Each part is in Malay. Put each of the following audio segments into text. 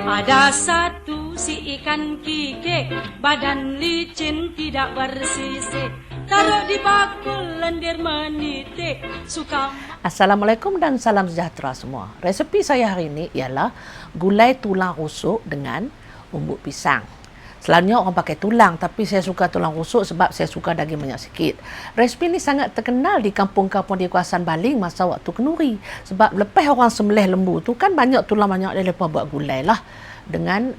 Ada satu si ikan kike, badan licin tidak bersisik, taruh di bakul lendir menitik, suka. Assalamualaikum dan salam sejahtera semua. Resepi saya hari ini ialah gulai tulang rusuk dengan umbuk pisang. Selalunya orang pakai tulang, tapi saya suka tulang rusuk sebab saya suka daging banyak sikit. Resepi ini sangat terkenal di kampung-kampung di kawasan Baling masa waktu kenduri. Sebab lepas orang sembelih lembu tu kan banyak tulang banyak dia lepas buat gulai lah dengan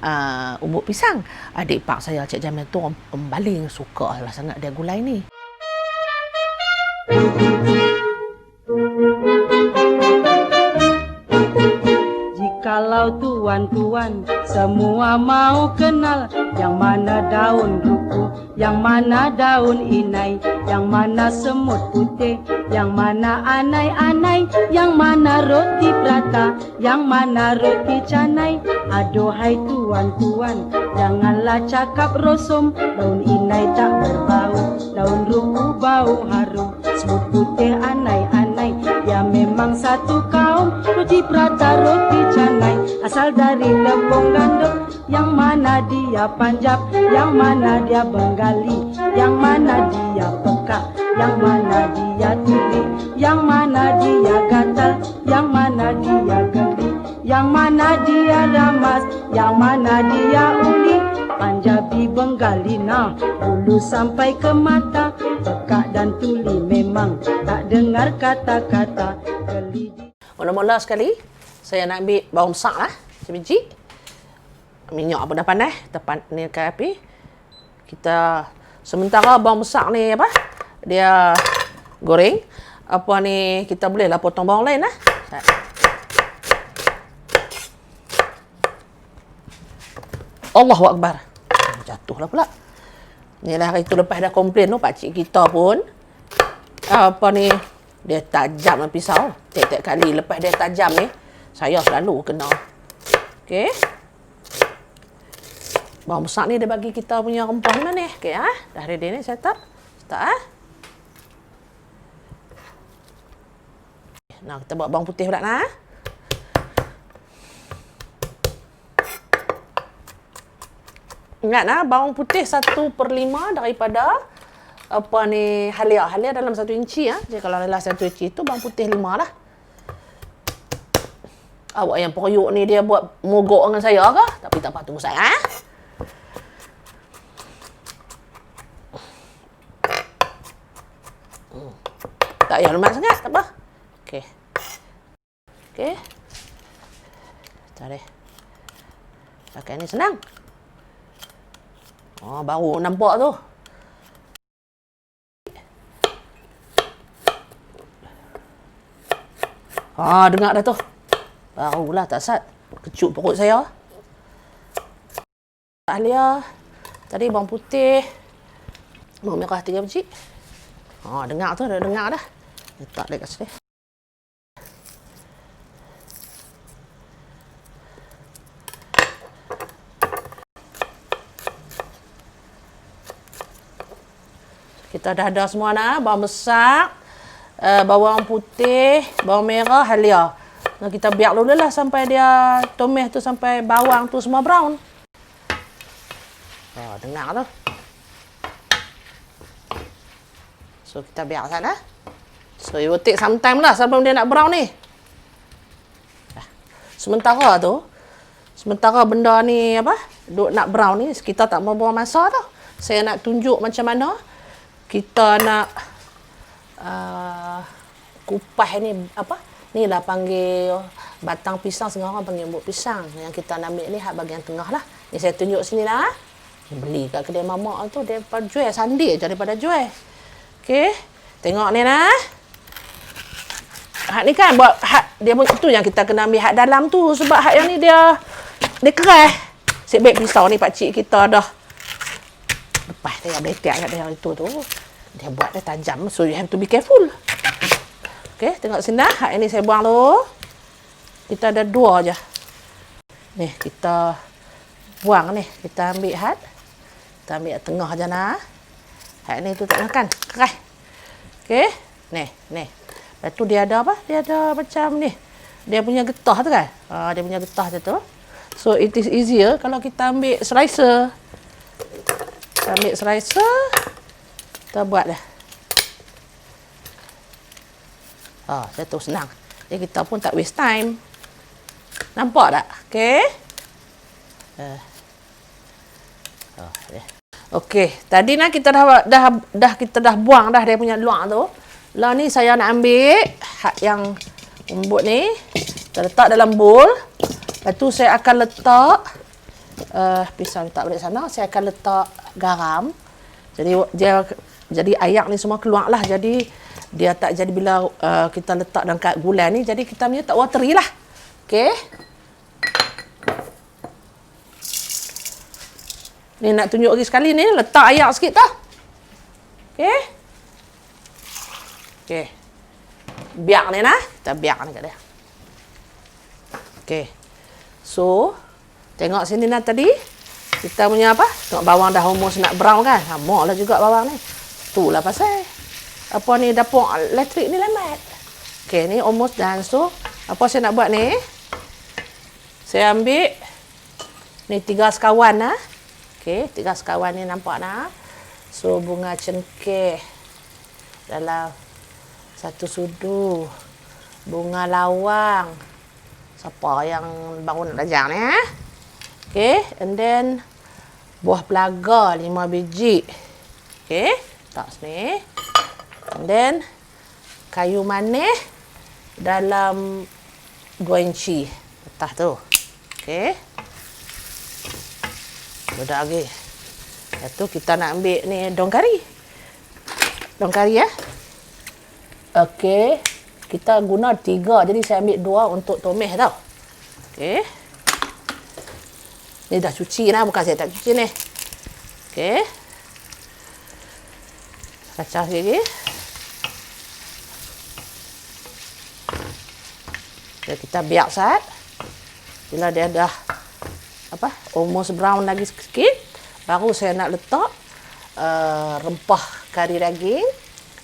umbuk pisang. Adik ipar saya Cik Jamil tu orang Baling suka lah sangat dia gulai ni. Jikalau tuan-tuan semua mau kenal, yang mana daun duku, yang mana daun inai, yang mana semut putih, yang mana anai-anai, yang mana roti prata, yang mana roti canai. Aduhai tuan-tuan, janganlah cakap rosum, daun inai tak berbau, daun duku bau harum, semut putih anai-anai, ya memang satu kaum. Roti prata, roti canai, asal dari Lembong Gandok. Yang mana dia Panjab, yang mana dia Bengali, yang mana dia Pekak, yang mana dia Tuli, yang mana dia Gatal, yang mana dia Geli, yang mana dia Ramas, yang mana dia Uli. Panjabi, Bengali, nah hulu sampai ke mata, Pekak dan Tuli memang tak dengar kata-kata geli. Mula-mula sekali saya nak ambil bawang besar lah sebiji. Minyak pun dah panas, tepan ni ke api. Kita sementara bawang besar ni apa? Dia goreng. Apa ni kita bolehlah potong bawang lain lah. Allahu Akbar. Jatuhlah pula. Ni lah hari tu lepas dah komplain tu pak cik kita pun apa ni dia tajam dengan pisau. Tiap-tiap kali lepas dia tajam ni saya selalu kena. Okey. Bawang besar ni dia bagi kita punya rempah ni mana ni? Okey ah. Dah ready ni saya start ah. Nah, kita buat bawang putih pula nah. Ingat nah, bawang putih 1/5 daripada apa ni halia. Halia dalam 1 inci ah. Jadi kalau dalam 1 inci tu bawang putih 5 lah. Awak yang periuk ni dia buat mogok dengan saya ke? Tapi tak apa, tunggu saya. Tak payah lemak sangat, tak apa. Okey. Okey. Tarik. Pakai ni senang. Oh, baru nampak tu. Dengar dah tu. Barulah tak sat. Kecut perut saya. Halia. Tadi bawang putih. Bawang merah 3 biji. Dengar tu, dah dengar dah. Letak dia kat sini. Kita dah ada semua dah. Bawang besar, bawang putih, bawang merah, halia. Nah, kita biar dulu lah sampai dia tumis tu, sampai bawang tu semua brown. Dengar tu. So, kita biar sana. So, it will take some time lah sebelum dia nak brown ni. Sementara benda ni apa? Duk nak brown ni, kita tak mau buang masa tau. Saya nak tunjuk macam mana kita nak kupas ni apa? Ni lah panggil batang pisang, setengah orang panggil umbuk pisang. Yang kita nak ambil ni hak bahagian tengah lah. Ni saya tunjuk sini lah. Beli kat kedai mamak tu dia jual sandi je daripada jual. Okey. Tengok ni lah. Hak ni kan buat hak dia tu yang kita kena ambil hak dalam tu sebab hak yang ni dia keras. Sik baik pisau ni pak cik kita dah lepas dia betek kat dia itu tu. Dia buat dia tajam, so you have to be careful. Okey, tengok sini dah. Hak ini saya buang tu. Kita ada 2 je. Ni kita buang ni. Kita ambil hak. Kita ambil tengah je nah. Hak ni tu tak makan, keras. Okey. Ni. Lepas tu dia ada apa? Dia ada macam ni. Dia punya getah tu kan? Dia punya getah je tu. So it is easier kalau kita ambil slicer. Kita ambil slicer, kita buat dah. Jatuh senang. Jadi kita pun tak waste time. Nampak tak? Okey. Okey, tadi nak kita dah buang dah dia punya luak tu. Lah ni saya nak ambil yang umbut ni, kita letak dalam bowl. Lepas tu saya akan letak pisau letak balik sana. Saya akan letak garam. Jadi ayak ni semua keluar lah. Jadi dia tak jadi bila kita letak dalam kad gulai ni. Jadi kita punya tak watery lah. Okey. Ni nak tunjuk lagi sekali ni. Letak ayak sikit tau. Okey. Okey. Biak ni lah. Kita biak ni kat dia. Okey. So, tengok sini nak tadi. Kita punya apa? Tengok bawang dah almost nak brown kan? Mak lah juga bawang ni. Itulah pasal. Apa ni dapur elektrik ni lambat. Okey, ni almost done. So, apa saya nak buat ni? Saya ambil ni 3 sekawan lah. Okey, 3 sekawan ni nampak nak. So, bunga cengkeh dalam 1 sudu. Bunga lawang. Siapa yang baru nak belajar ni? Okey, and then buah pelaga 5 biji. Okey, tak sini. And then kayu manis dalam 2 inci atas tu. Okey. Sudah lagi. Lepas tu kita nak ambil ni daun kari. Daun kari ya. Okey. Kita guna 3, jadi saya ambil 2 untuk tumis tau. Okey. Ni dah cuci lah, bukan saya tak cuci ni. Okey. Kacau sikit lagi. Okay, kita biak sat. Bila dia dah almost brown lagi sikit, baru saya nak letak rempah kari daging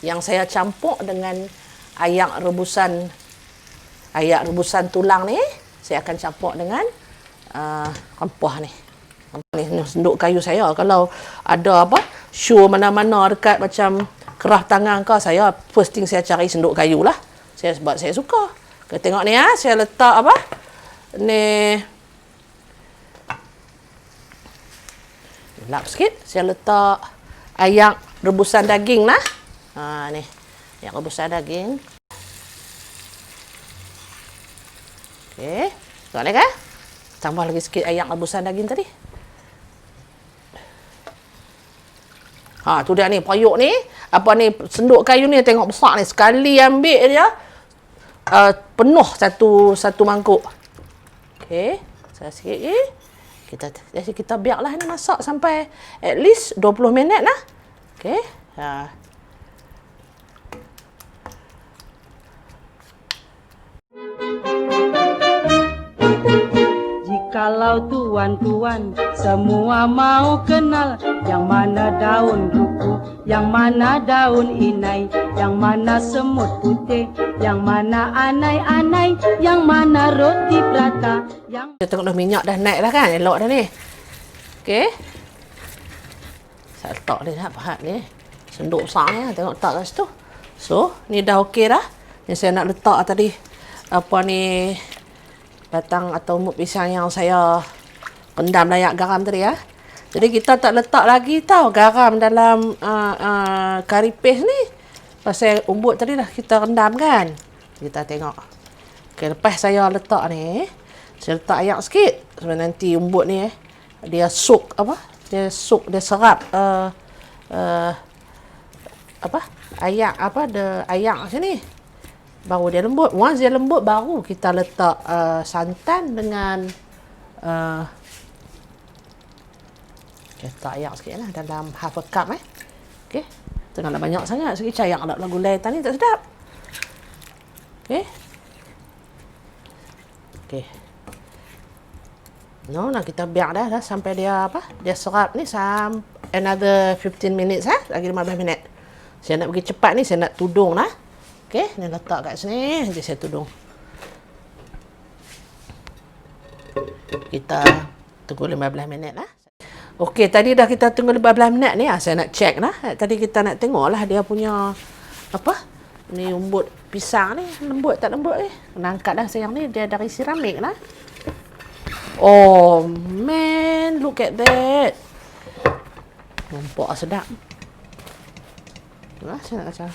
yang saya campur dengan ayak rebusan tulang ni. Saya akan campur dengan rempah ni. Ni senduk kayu saya. Kalau ada show mana-mana dekat macam kerah tangan ke, saya first thing saya cari senduk kayu lah. Sebab saya suka. Okay, tengok ni ya, saya letak ni lap sikit. Saya letak ayak rebusan daging lah. Ni ayak rebusan daging. Okey, tengok ni kan? Tambah lagi sikit ayak rebusan daging tadi. Tu dia ni, payuk ni. Senduk kayu ni, tengok besar ni. Sekali ambil dia, penuh satu mangkuk. Okey, saya sikit lagi. Kita biarlah ni masak sampai at least 20 minit lah. Okey. Jikalau tuan-tuan semua mau kenal yang mana daun duku, yang mana daun inai, yang mana semut putih, yang mana anai-anai, yang mana roti prata, yang... Kita tengok dah minyak dah naik dah kan, elok dah ni. Okey. Saya letak dia dah pahat ni. Senduk besar ni, tengok letak kat situ. So, ni dah okey dah. Ni saya nak letak tadi batang atau umut pisang yang saya rendam layak garam tadi ya. Jadi kita tak letak lagi tau garam dalam kari paste ni. Pasal umbut tadi dah kita rendam kan. Kita tengok. Okey, lepas saya letak ni, saya letak ayak sikit. Sebab nanti umbut ni dia soak dia serap ayak ayak macam ni. Baru dia lembut. Once dia lembut, baru kita letak santan dengan letak ayak sikit lah dalam half a cup Okey. Janganlah banyak sangat. Sikit cayak nak gulai tadi tak sedap. Okey. Okey. Nak kita biar dah sampai dia dia serap ni another 15 minutes lagi 15 minit. Saya nak pergi cepat ni, saya nak tudung lah. Okey, ni letak kat sini, nanti saya tudung. Kita tunggu 15 minit lah. Okey, tadi dah kita tunggu 15 minit ni. Saya nak check lah. Tadi kita nak tengok lah dia punya apa? Ni umbut pisang ni. Lembut tak lembut ni? Kena angkat dah sayang ni. Dia dari seramik lah. Oh man, look at that. Nampak sedap. Saya nak kacau.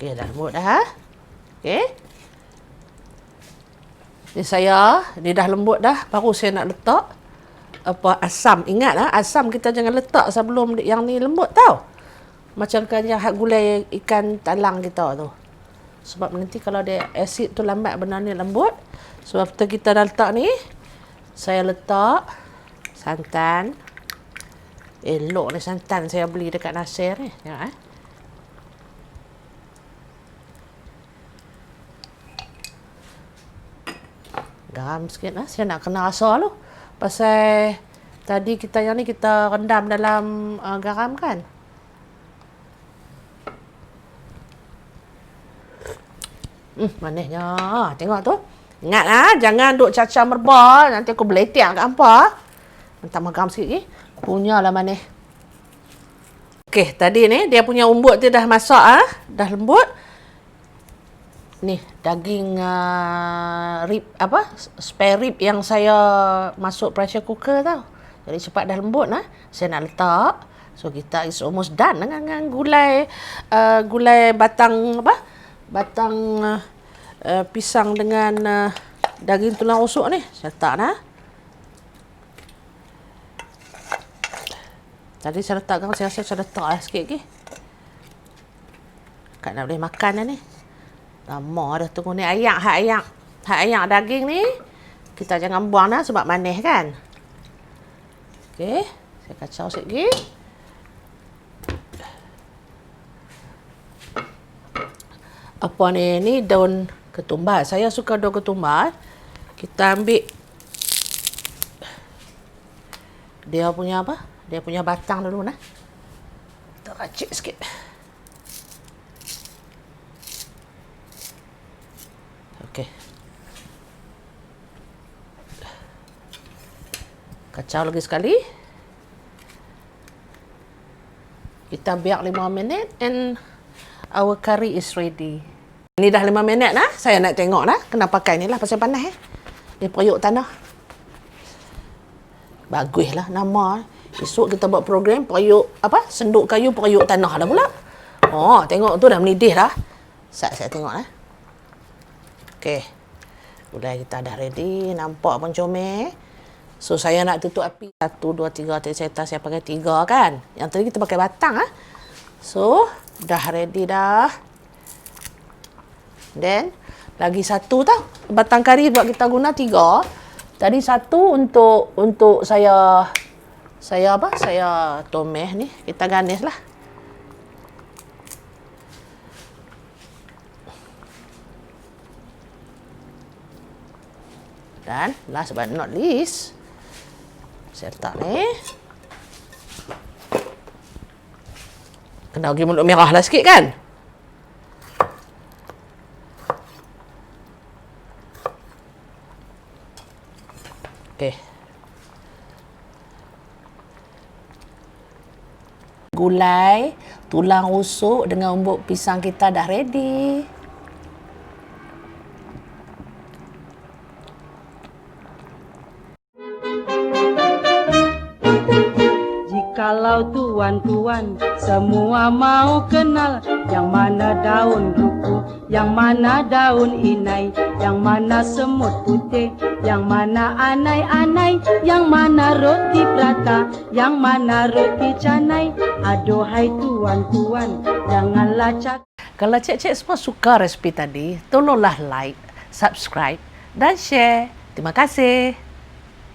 Okey, dah lembut dah. Okey. Ni dah lembut dah. Baru saya nak letak asam. Ingatlah, asam kita jangan letak sebelum yang ni lembut tau. Macam kayak gulai ikan talang kita tu. Sebab nanti kalau dia asid tu lambat benda ni lembut. Sebab tu kita dah letak ni. Saya letak santan. Elok ni santan saya beli dekat Nasir ni. Tengok garam sikit lah. Saya nak kena rasa dulu. Pasal tadi yang ni kita rendam dalam garam kan. Manisnya. Tengok tu. Ingatlah, jangan duk cacah merbal. Nanti aku beletik kat hampa. Tambah garam sikit lagi. Punyalah manis. Okey, tadi ni dia punya umbut dia dah masak dah lembut. Ni daging rib spare rib yang saya masuk pressure cooker tau. Jadi cepat dah lembut lah. Saya nak letak. So kita is almost done dengan gulai batang batang pisang dengan daging tulang rusuk ni. Saya letak dah. Tadi saya letak kan, saya rasa saya letak lah sikit lagi. Kak nak boleh makan dah ni. Lama dah tunggu ni. Hak ayak daging ni kita jangan buang dah sebab manis kan. Okey, saya kacau sikit lagi. Apa ni daun ketumbar. Saya suka daun ketumbar. Kita ambil dia punya dia punya batang dulu nah. Kita racik sikit. Okey. Kacau lagi sekali. Kita biar 5 minit and our curry is ready. Ini dah 5 minit lah. Saya nak tengok lah. Kena pakai ni lah pasal panas Dia periuk tanah. Baguslah nama. Esok kita buat program periuk senduk kayu periuk tanah dah pula. Oh, tengok tu dah mendidih dah. Saya tengok lah. Okey. Gulai kita dah ready. Nampak pun comel. So, saya nak tutup api. 1, 2, 3. Saya pakai 3 kan. Yang tadi kita pakai batang So, dah ready dah. Then, lagi 1 tau. Batang kari buat kita guna 3. Tadi 1 untuk saya tomeh ni. Kita garnish lah. Dan last but not least, saya letak ni. Kena bagi mulut merah lah sikit kan. Okey. Gulai tulang rusuk dengan umbut pisang kita dah ready. Kalau tuan-tuan semua mau kenal yang mana daun duku, yang mana daun inai, yang mana semut putih, yang mana anai-anai, yang mana roti prata, yang mana roti canai. Aduhai tuan-tuan, janganlah cakap. Kalau cik-cik semua suka resipi tadi, tolonglah like, subscribe dan share. Terima kasih.